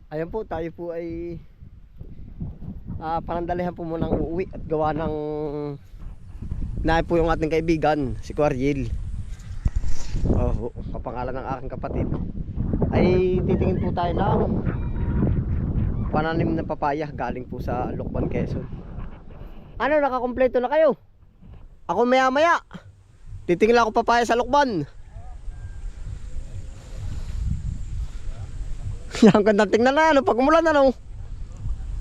Ayan po, tayo po ay panandalihan po munang uuwi at gawa ng naay po yung ating kaibigan, si Quaril. Oh, kapangalan ng aking kapatid. Ay titingin po tayo ng pananim na papaya galing po sa Lucban, Quezon. Ano, nakakompleto na kayo? Ako maya maya titingin lang ako papaya sa Lucban. Yan, gandang tingnan na ano, pag umulan ano.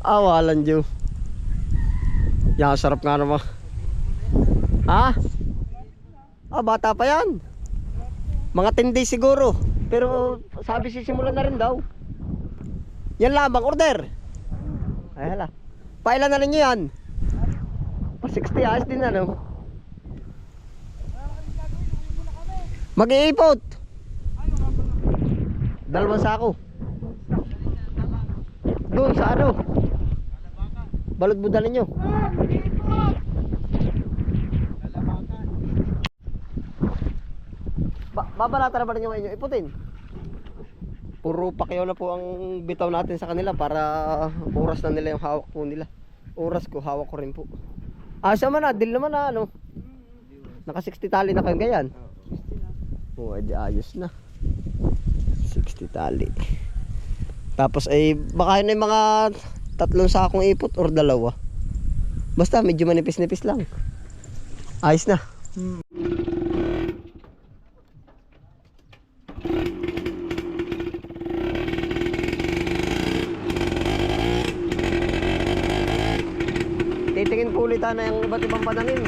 Awalan Diyo. Yan, sarap nga naman. Ha? Bata pa yan. Mga 10 days siguro. Pero sabi sisimulan na rin daw. Yan lamang order. Ay hala. Pailan na ninyo yan? Pa 60 ayos din ano. Mag-iipot. Dalawang sako. Doon sa ano? Balot budan ninyo. Babalatan na ba ninyo ngayon iputin? Puro pakyaw na po ang bitaw natin sa kanila para oras na nila yung hawak po nila. Oras ko, hawak ko rin po. Asa man na, deal naman na ano. Naka 60 tali na kayong ganyan. Edi ayos na. 60 tali. Tapos ay baka yun ay mga 3 sakong ipot or 2. Basta medyo manipis-nipis lang. Ayos na. Titingin ko ulit na yung iba't ibang pananim.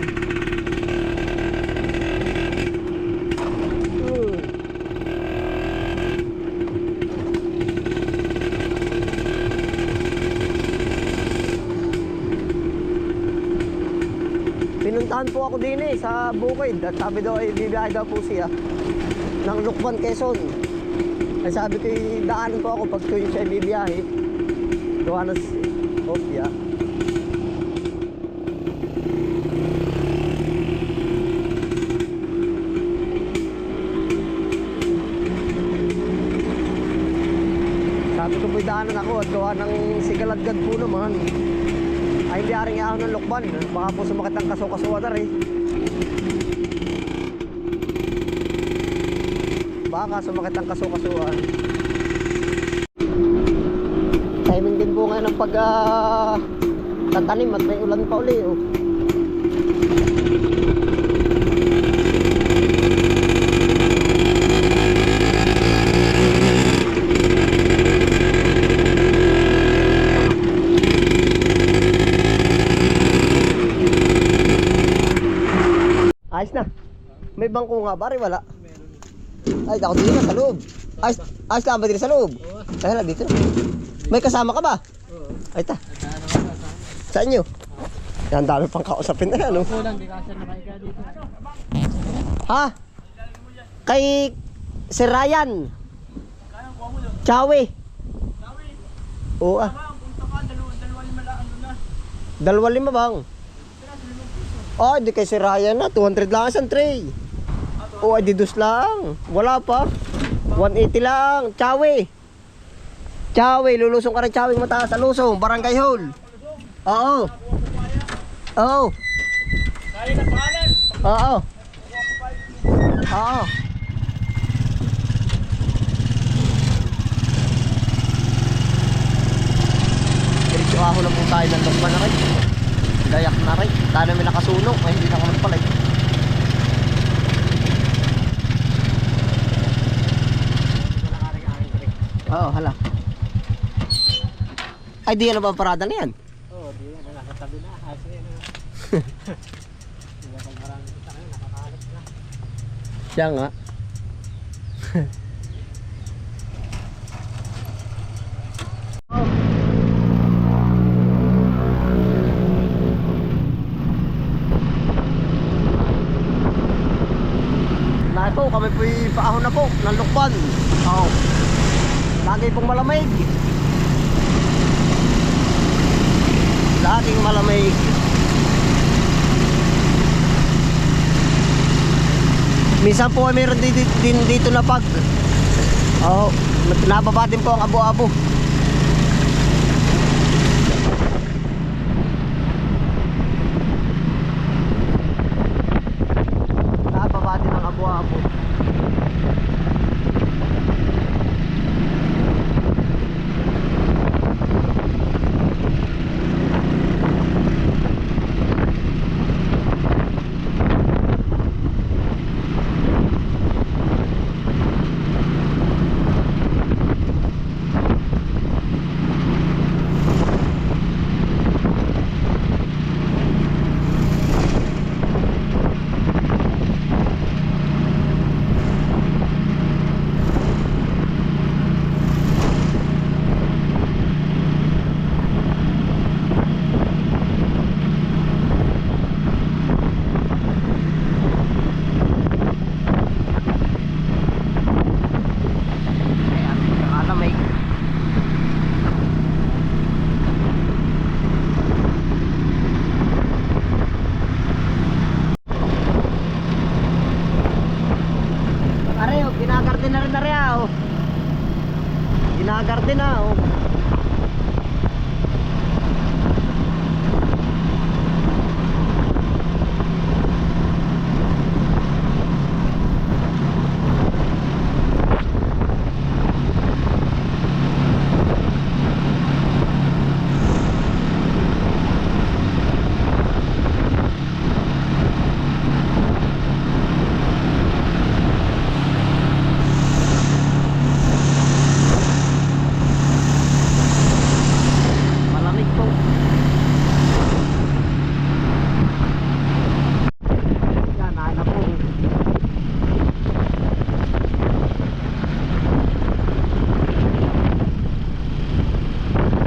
Pinuntahan po ako din sa Bukid at sabi daw ay bibiyahe daw po siya ng Lucban, Quezon. Ay sabi ko daanan po ako pag tuwing siya bibiyahe. Gawa na Opia. Sabi ko po daanan ako at gawa ng sigaladgad po naman. Ay hindi aring ahon ng Lucban. Baka po sumakit ang kaso-kasuwa na rin. Baka sumakit ang kaso-kasuwa. Timing din po ngayon ng tatanim at may ulan pa uli. Ayos na. May bangko nga ba? Wala. Ay, ako dito na sa loob. Ayos lang ba dito sa loob? Ay, hala dito. May kasama ka ba? Oo. Ay, ta. Sa inyo? Yan, dami pang kausapin na yan, no? Kulang, di kasi nakahiga dito. Ha? Kay si Ryan. Chawi. Oo ah. 2.5 bang? Oh, di kay si Ryan na, 200 lang isang tray. Oh, di dus lang. Wala pa. 180 lang. Chawi. Chawi, lulusong ka rin Chawi mataas sa lusong, Barangay Hall. Oo. Oo. Kaya na pangalan. Oo. Oo. Diretso ako na po tayo ng Lucban na rin. Gayak na rin. Tayo may nakasunog. Ay, hindi na ako nagpalay. Oo, hala. Ay, di yan na ba parada na yan? Oo, di yan. Nakatabi na. Aso yan. Hindi na pag marami kita ngayon. Nakakahalap na. Siya nga. Na po, kami po'y paahon na po ng Lucban. Oo. Lagi pong malamig. Laging malamig. Minsan po ay meron din dito na pag nababa din po ang abo-abo. na rin ah, oh. Ginagarden na oh. Malamig po. Yan, nahanap po.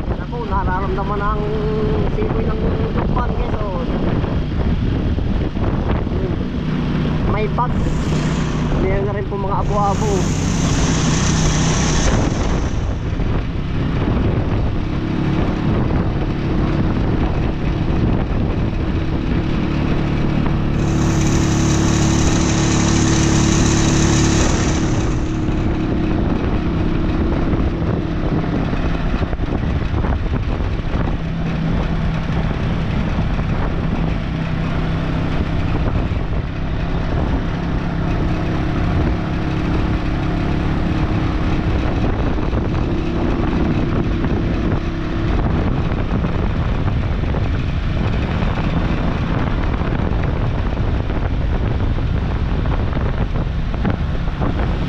Yan na po, nararamdaman ang simoy ng lukban, Quezon. May bag. Meron na rin po mga abo-abo.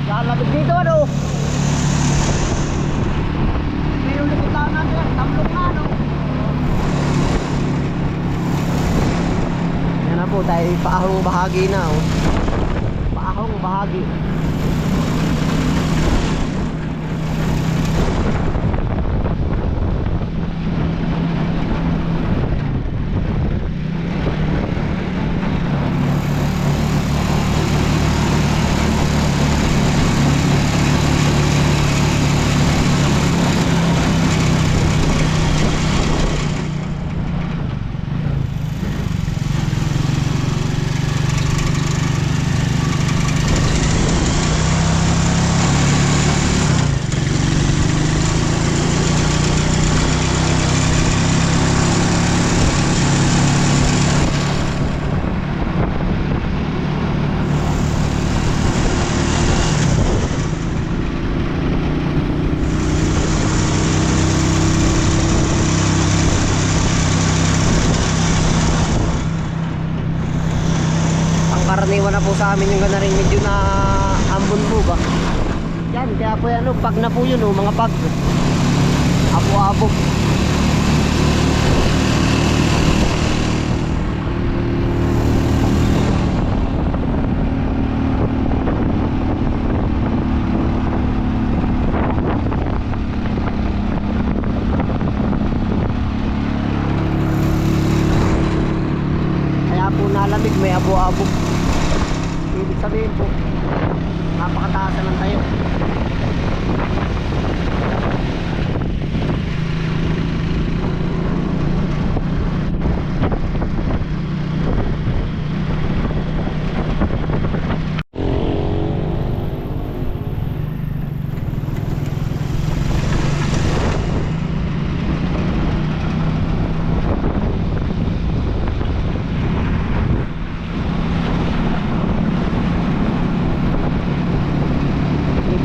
Lalabit dito ano? May ulikot lang natin, tamlong na ano? Yan na po, dahil paahong bahagi na oh. Paahong bahagi. Karaniwan na po sa amin yung gana rin medyo na ambon po ba. Yan, kaya po yan, pag na po yun, mga pag. Abo-abo. Kaya po nalamig, may abo-abo. Ibig sabihin po, napakataas na ng tayo.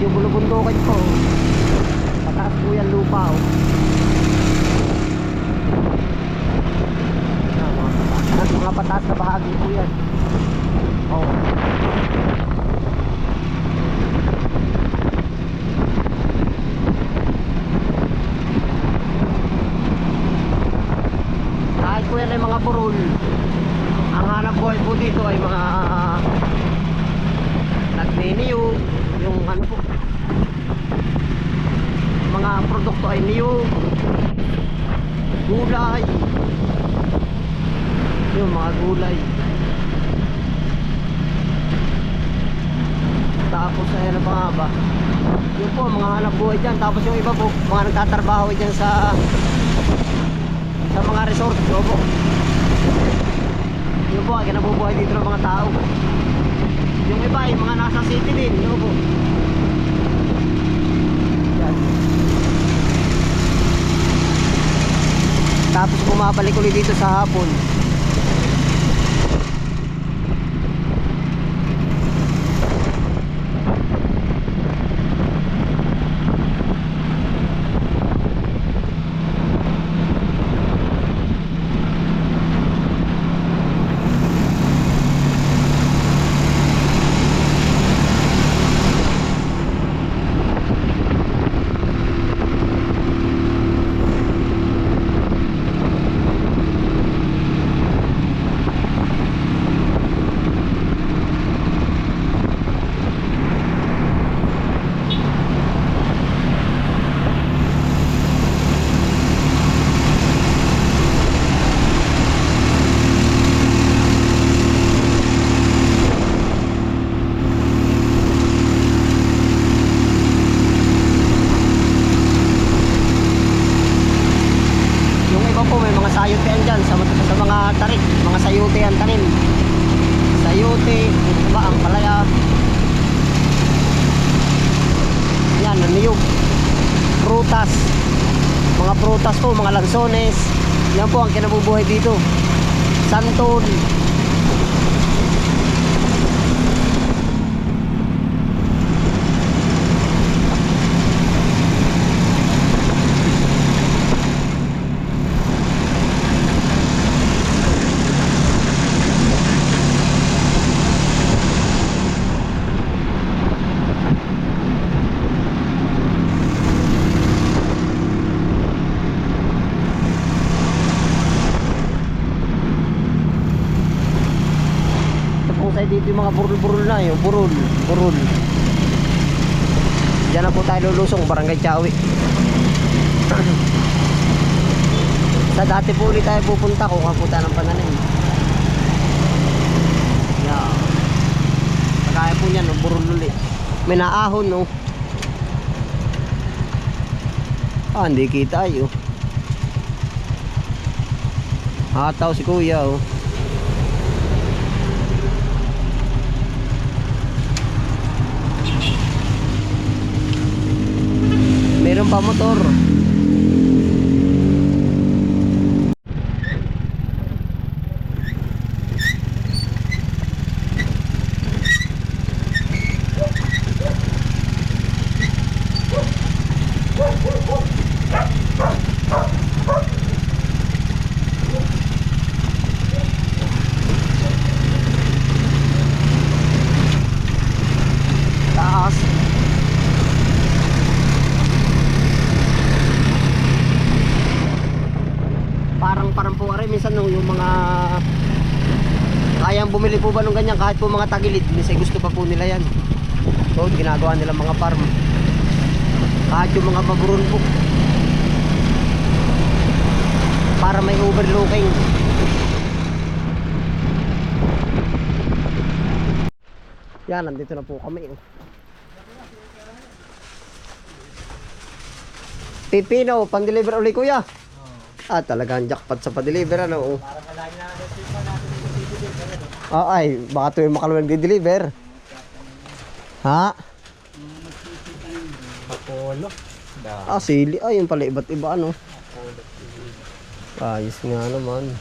Bulubundukan po. Pataas po yan lupa oh. Mga pataas na bahagi po yan. Oh. Kahit po yan ay mga burol, ang hanap buhay po dito ay mga nagniniyog, yung ano po, mga produkto ay niyog, gulay, yung mga gulay. Tapos ay ano pa nga ba, yun po mga hanap buhay dyan. Tapos yung iba po, mga nagtatrabaho dyan sa mga resort, yun po. Yun po, ay kinabubuhay dito ng mga tao. Yung iba ay mga nasa city din, yun po. babalik ulit dito sa hapon. Yung iba po may mga sayote yan dyan sa mga tarik, mga sayote yan tanim. Sayote, ba ang palaya. Yan, naniyog. Prutas. Mga prutas po, mga lansones. Yan po ang kinabubuhay dito. Santol. Dito yung mga burul-burul na, yung burul. Diyan na po tayo lulusong, Barangay Chawi. Sa dati po ulit tayo pupunta kung kapunta ng pananim. Yeah. Kaya po niyan, burul ulit. May naahon, no? Hindi kita ayo. Hataw si kuya, oh. Meron pa motor. Taas. Parang po rin minsan nung yung mga kayang bumili po ba nung ganyan kahit po mga tagilid, minsan gusto pa po nila yan. So ginagawa nila mga farm kahit yung mga baburon po para may overlooking. Yan, nandito na po kami. Pipino, pang-deliver ulit kuya. Talagang jackpot sa pa-deliver, ano? Para palagi na natin natin. Ay, baka ito yung makalawang di-deliver. Ha? Apollo. Sili. Yung pala iba't iba, ano? Ayos nga naman.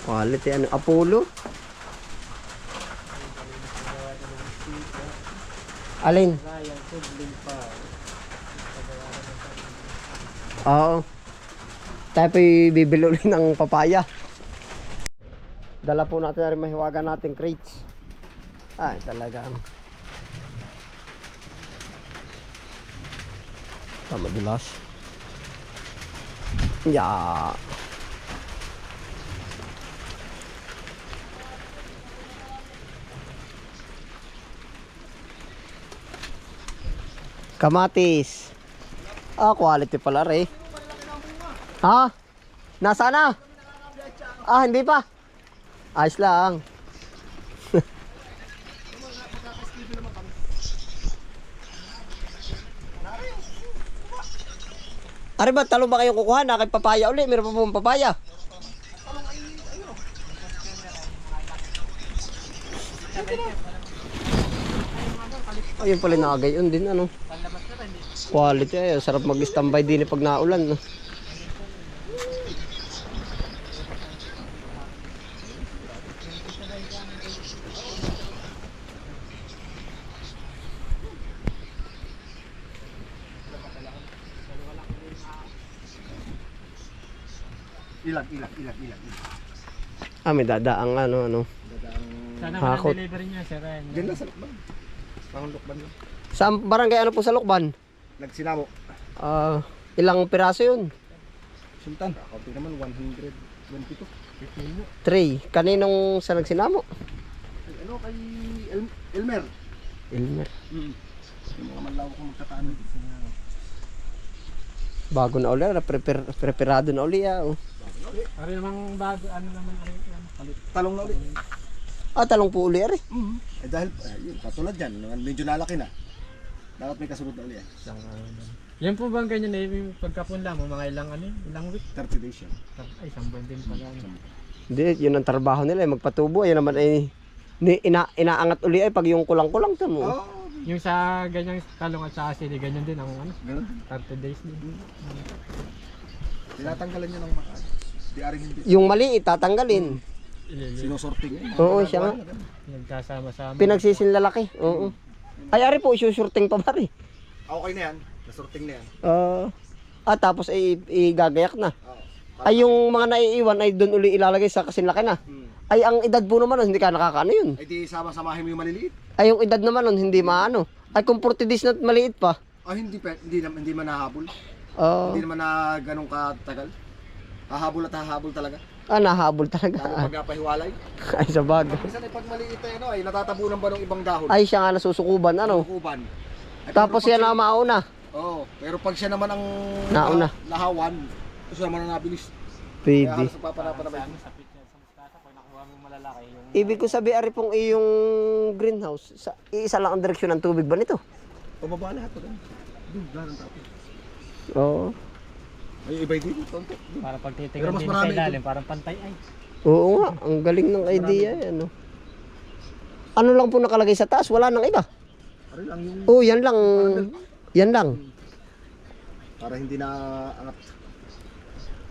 Quality, ano? Apollo? Alin? Oo. Tayo po bibili ulit ng papaya. Dala po natin na rin mahiwagan natin crates. Talagang madulas. Yeah. Kamatis. Quality pala rin. Ha? Nasaan na? Hindi pa. Ayos lang. Ari ba, talo ba kayong kukuha? Nakay papaya ulit. Meron pa pong papaya. Ayun pala nagayon din, ano? Quality ay sarap mag-standby din pag naulan, no. Ilag. May dadaang ano. Sana Hakot. walang delivery niya, sir. Diyan lang sa Lukban. Lukban lang. Sa barangay ano po sa Lukban? Nagsinamo. Ilang piraso yun? Sultan. Kaunti naman, 122. 3. Kaninong sa nagsinamo? Ano kay Elmer? Elmer. Yung mga manlawak kong magtataan. Bago na uli, preparado na uli. Ari namang bago, ano naman ari yan. Talong na ulit. Talong po uli, ari. Eh dahil, yun, katulad yan, medyo lalaki na. Dapat may kasunod na ulit. Yan po bang ganyan eh, yung pagkapunla mo, mga ilang ano, ilang week? 30 days yan. Ay, isang buwan din pala. Hindi, yun ang trabaho nila, magpatubo. Yan naman ay inaangat uli ay pag yung kulang-kulang to mo. Yung sa ganyang talong at sa sili, ganyan din ang ano, Ganun. 30 days din. Tinatanggalan niya ng mga di aring hindi. Yung maliit, tatanggalin. Sinusorting yun. Oo, siya nga. Nagkasama-sama. Pinagsisinlalaki. Oo. Ay, ari po, isusurting pa ba rin? Okay na yan. Nasorting na yan. Tapos ay igagayak na. Oo. Ay, yung mga naiiwan ay doon uli ilalagay sa kasinlaki na. Ay, ang edad po naman nun, hindi ka nakakaano yun. Ay di sama-samahin mo yung maliliit. Ay, yung edad naman nun, hindi maano. Ay, kung 40 days na maliit pa. Hindi man nahabol. Oo. Hindi naman na ganun katagal. Hahabol at hahabol talaga. Nahabol Lalo talaga. pag napahiwalay. Ay, sa bagay. Minsan ay pag maliit ay ay natatabunan ba ng ibang dahon? Ay, siya nga nasusukuban, ano. Kuban. Ay, Tapos pero yan pag na mauna. Oo, pero pag siya naman ang Nauna. nahawan, siya naman ang nabilis. Kaya Pwede. halos papanapan naman. Sa picture sa mustasa, kung nakuha mo malalaki, yung Ibig ko sabi, ari pong iyong greenhouse, iisa lang ang direksyon ng tubig ba nito? Pababa lahat pag doon, lahat ng tapos. Oo. Ay, iba dito, tonto. para Pero pagtitingnan mas din sa marami ilalim, parang pantay ay. Oo nga, ang galing ng idea, ano. Ano lang po nakalagay sa taas, wala nang iba. Ari lang yung Oh, yan lang. Yan lang. para hindi na angat.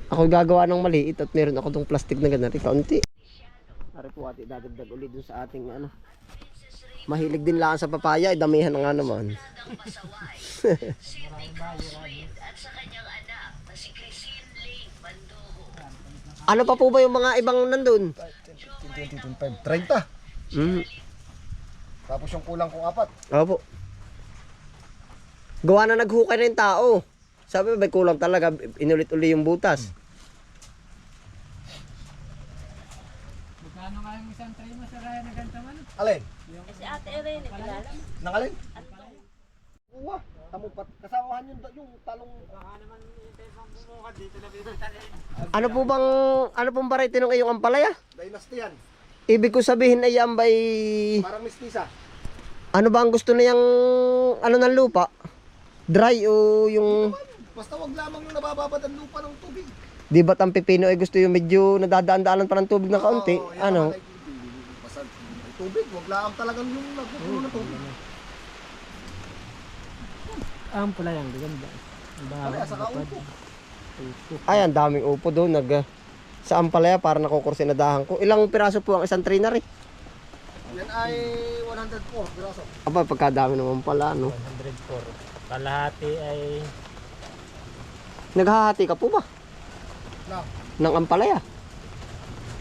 Ako gagawa ng maliit at meron ako tong plastic na ganito, kaunti. Ari po ati dadagdag ulit dun sa ating ano. Mahilig din lang sa papaya, damihan na nga naman. Ano pa po ba yung mga ibang nandun? 20, 25, 30. Tapos yung kulang kong 4. Opo. Gawa na naghukay na yung tao. Sabi may kulang talaga, inulit-uli yung butas. Magkano nga yung isang tray mo sa raya na ganito man? Alin? Si Ate Irene, kilala mo? Nangalin? Uwa, tamupat. Kasamahan yung talong. Baka naman yung tepang bumukad dito na pinuntanin. Ano pong variety ng iyong ampalaya? Dynasty yan. Ibig ko sabihin ay yan ba'y... Parang mistisa. Ano ba ang gusto niyang ano ng lupa? Dry o yung... Basta wag lamang yung nabababad ang lupa ng tubig. Di ba't ang pipino ay gusto yung medyo nadadaan-daanan pa ng tubig na kaunti? Oo, yan Ano? naman ay basta may tubig, wag lamang talagang yung nagpupuno ng tubig. Ang pula yung ganda. Kaya sa kaupo. Ay, ang daming upo doon. Sa ampalaya para nakukursinadahan ko. Ilang piraso po ang isang tray na rin? Yan ay 104 piraso. Aba, pagkadami naman pala, no? 104. Kalahati ay Naghahati ka po ba? Na. Ng ampalaya?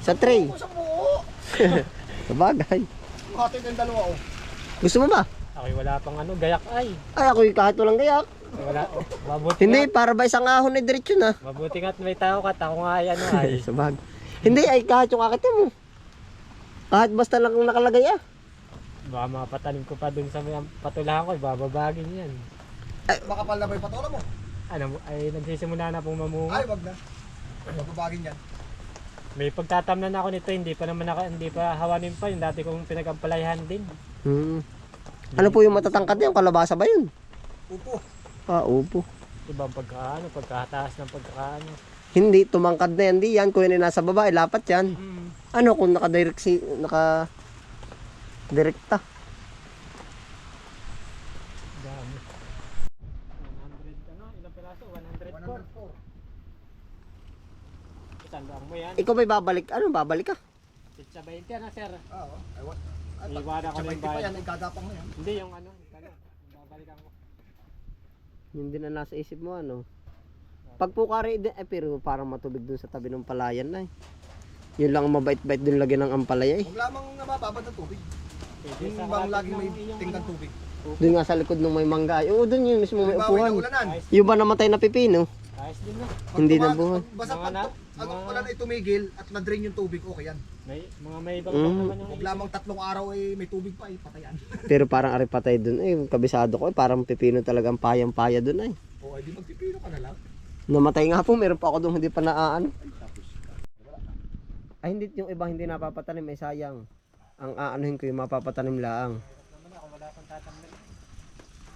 Sa tray? Sa buo. Sa bagay. Hati ng dalawa oh. Gusto mo ba? ako'y wala pang ano, gayak ay. Ay, ako kahit walang gayak. Wala, mabuti Hindi, nga. para ba isang ahon ay diretso na? Mabuti nga't may tao ka, ako nga ay ano ay. Sa bagay. Hindi, ay kahit yung akit mo. Kahit basta lang nakalagay ah. Baka mapatanim ko pa dun sa may patulahan ko, bababagin yan. Makapal na ba yung patola mo? Ano, ay nagsisimula na pong mamunga. Ay, wag na. Magbabagin yan. May pagtatamnan ako nito, hindi pa naman hindi pa hawanin pa, yung dati kong pinag-ampalayahan din. Ano po yung matatangkad niya? Yung kalabasa ba yun? Upo. Upo. Ibang pagkataas ng pagkakaano. Hindi, tumangkad na yan. Di yan. Kung yan ay nasa baba, lapat yan. Ano kung naka-direkta? Dami. piraso, 104. 104. Isang doang mo yan. Ikaw ba'y babalik? Ano, babalik ka? Pizza 20 na sir. Oo. Iiwanan ko na yung pa bayad. yan, ikagapang na yan. Hindi yung ano, babalikan ko. Hindi na nasa isip mo ano. Pag pukari din, pero parang matubig dun sa tabi ng palayan na eh. Yun lang ang mabait-bait dun lagyan ng ampalaya eh. Huwag lamang mababad ng tubig. Pwede Yung sa bang kapit laging may ng iyong tingkang ano. tubig. Doon nga sa likod ng may mangga. Oo, doon yun mismo may Halimbawa, upuhan. inaulanan. Yung ba namatay na pipino? Ayos din na. Hindi na buhay. Basta Mga pag na- ang mga- ulan ay tumigil at na-drain yung tubig, okay yan. May ibang Mm. naman yung Huwag lamang 3 araw ay may tubig pa ay patayan. Pero parang aripatay doon eh. Kabisado ko eh. Parang pipino talaga ang payang-paya doon eh. O ay di magpipino ka na lang. Namatay nga po. Meron pa ako doon hindi pa naaano. Ay hindi yung iba hindi napapatanim ay sayang. Ang aanuhin ko yung mapapatanim laang. naman ako wala pang tatamnan.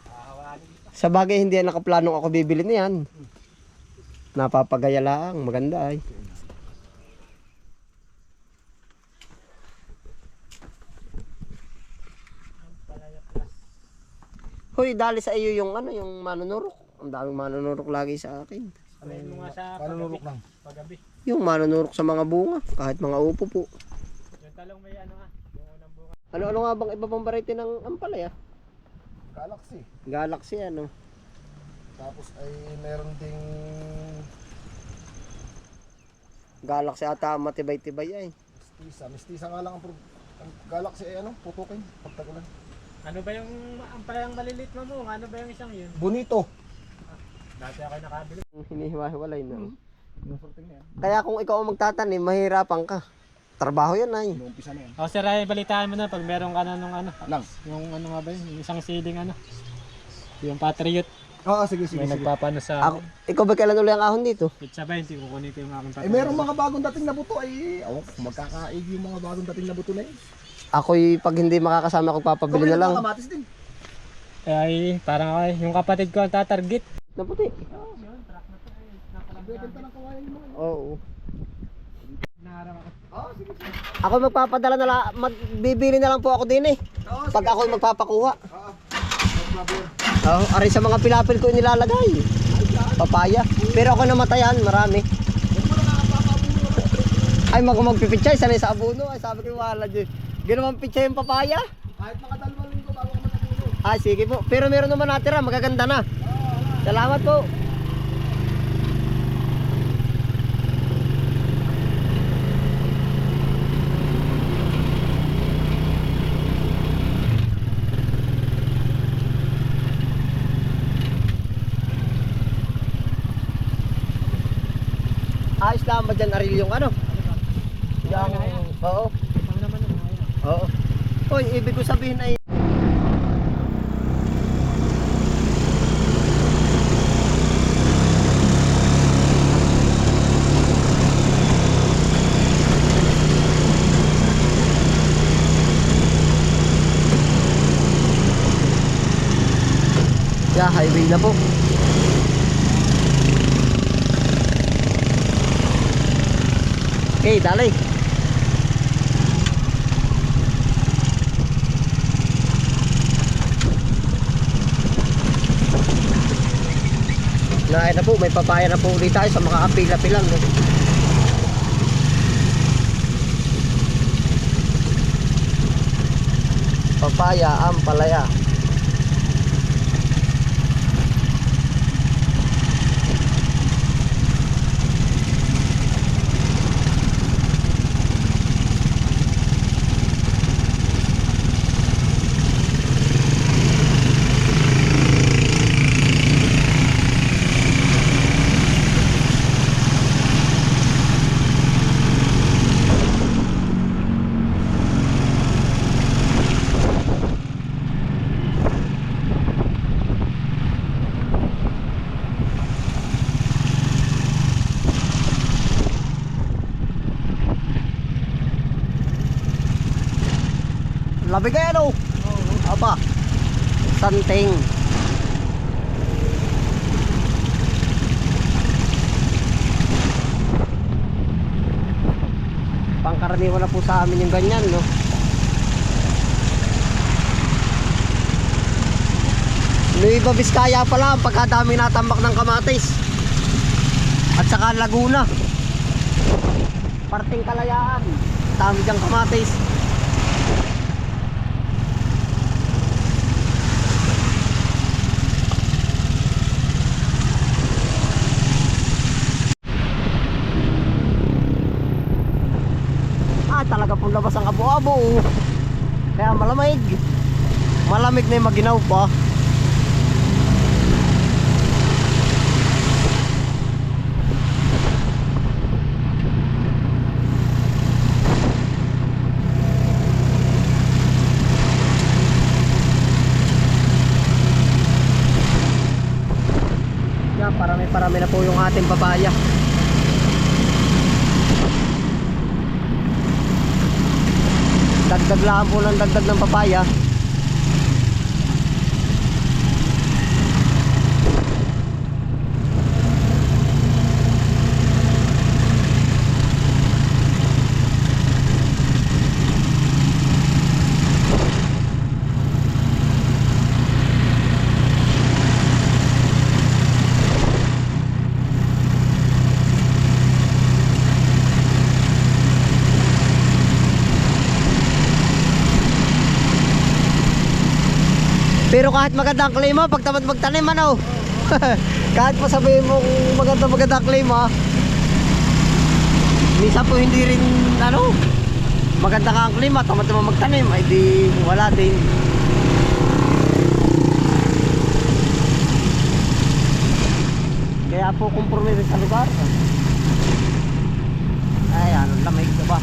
Hahawalin dito. Sa bagay hindi yan nakaplanong ako bibili niyan. Napapagaya laang. Maganda ay. Palaya plus. Hoy, dali sa iyo yung ano, yung manunurok. Ang daming manunurok lagi sa akin. Sprayin mo nga sa Panunurok lang. paggabi. Yung manunurok sa mga bunga, kahit mga upo po. Yung talong may ano yung unang bunga. Ano-ano nga bang iba pang variety ng ampalaya? Galaxy. Galaxy ano. Tapos ay meron ding Galaxy ata matibay-tibay ay. mistisa. Mistisa nga lang ang Galaxy ay ano, putukin pagtagulan. Ano ba yung ampalayang malilit mo mo? Ano ba yung isang yun? Bonito. Dati ako nakabili. Hinihiwa-hiwalay na. Inusorting na yan. Kaya kung ikaw ang magtatanim, mahirapan ka. Trabaho yan ay. Inuumpisa na yan. Oh sir, ay balitaan mo na pag meron ka na nung ano. Lang. Yung ano nga ba yun? Yung isang ceiling ano. Yung Patriot. Oo, sige, May nagpapano sa Ako, ikaw ba kailan uli ang ahon dito? Pizza 20. Kukunin ko yung aking Eh Patriot. meron mga bagong dating na buto ay magkakaig yung mga bagong dating na buto na yun. Ako'y pag hindi makakasama ako papabili na lang. Kamatis din. Ay, parang ako yung kapatid ko ang tatarget. Naputi. Bebenta ng kawayan mo. Oo. Naharap ako. Oo, sige, sige. Ako magpapadala na lang, magbibili na lang po ako din eh. Oo, Pag ako'y magpapakuha. Oo. Magbabor. Oo, aray sa mga pilapil ko nilalagay. Papaya. Pero ako namatayan, marami. Huwag mo na nakapapaburo. Ay, magpipitsay, sanay sa abuno. Ay, sabi ko, wala dyan. Ginawang pitsay yung papaya. Kahit mga 2 linggo bago ka matapuno. Ah, sige po. Pero meron naman natira, magaganda na. Salamat po. Ayos lang ba dyan, Aril, yung ano? Yung, oo. Ano naman yun? Oo. Hoy, ibig ko sabihin ay yeah, highway na po. Okay, dali. Na po, may papaya na po ulit tayo sa mga apila-pilang. No? Papaya, ampalaya. Labi kayo ano? Apa? Santing. Pangkaraniwan na po sa amin yung ganyan, no? Nueva Vizcaya pala ang pagkadami natambak ng kamatis. At saka Laguna. Parting Kalayaan. Dami diyang kamatis. Talaga pong labas ang abo-abo. Kaya malamig. Malamig na yung maginaw pa. Yan, parami na po yung ating papaya. Dagdag lang po ng dagdag ng papaya. Pero kahit maganda ang klima, pag tamad magtanim ano. Kahit pa sabihin mong maganda ang klima, minsan po hindi rin ano, maganda ka ang klima, tamad naman magtanim, ay di wala din. Kaya po kompromiso sa lugar. Ay ano, lamig diba?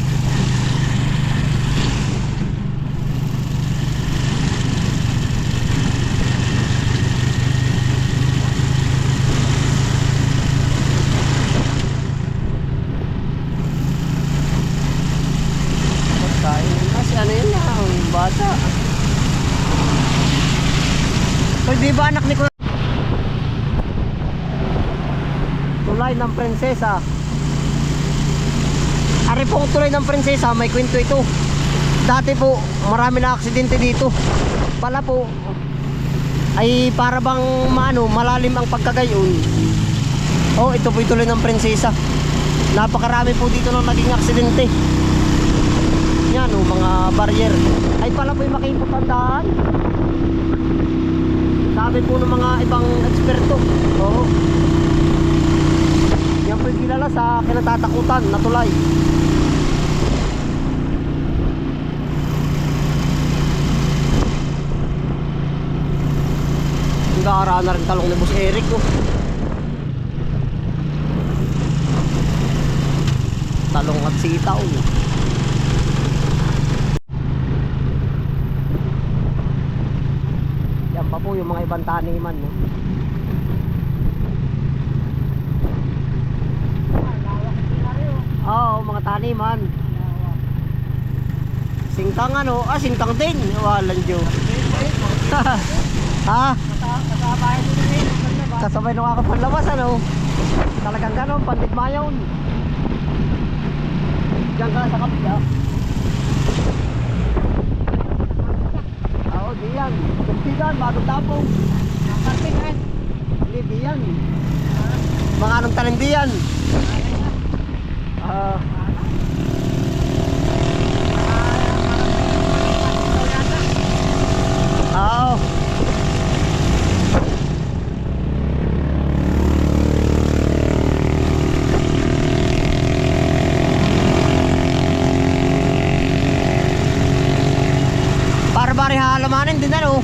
Ano yun lang, bata. So di ba anak ni Kuya? Tulay ng prinsesa. Ari pong tulay ng prinsesa, may kwento ito. Dati po, marami na aksidente dito. Pala po, ay para bang malalim ang pagkagayon. Oh, ito po yung tulay ng prinsesa. Napakarami po dito nang naging aksidente. Yan o, mga barrier. Ay pala po yung makikot ang daan. Sabi po ng mga ibang eksperto. Oo. Yan po yung kilala sa kinatatakutan na tulay. Nag-aara na rin talong ni Boss Eric oh. Talong at sitaw oh. Pa po yung mga ibang taniman no? Oo, mga taniman. Singtang ano? Singtang din. Walang Diyo. Ha? Kasabay nung ako panlabas ano? Talagang ganon, pandit mayon. Diyan ka sa kapila. Diyan, kumpigan, bagong tapong. Nakapingan. Hindi, diyan. Mga anong tanim diyan. Oo. Bari halamanin din ano.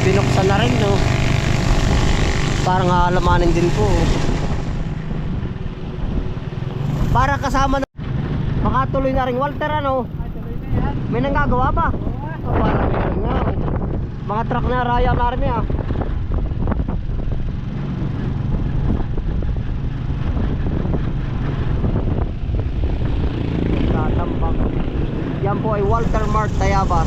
Binuksan na rin no. Parang halamanin din po. Para kasama na makatuloy na rin Walter ano. May nanggagawa ba? Parang meron nga. Mga truck na raya na rin ah. Tatambak. Yan po ay Walter Mart Tayabas.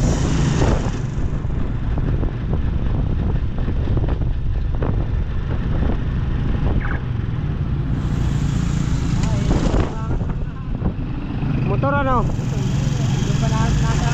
Motor ano? Doon pa natin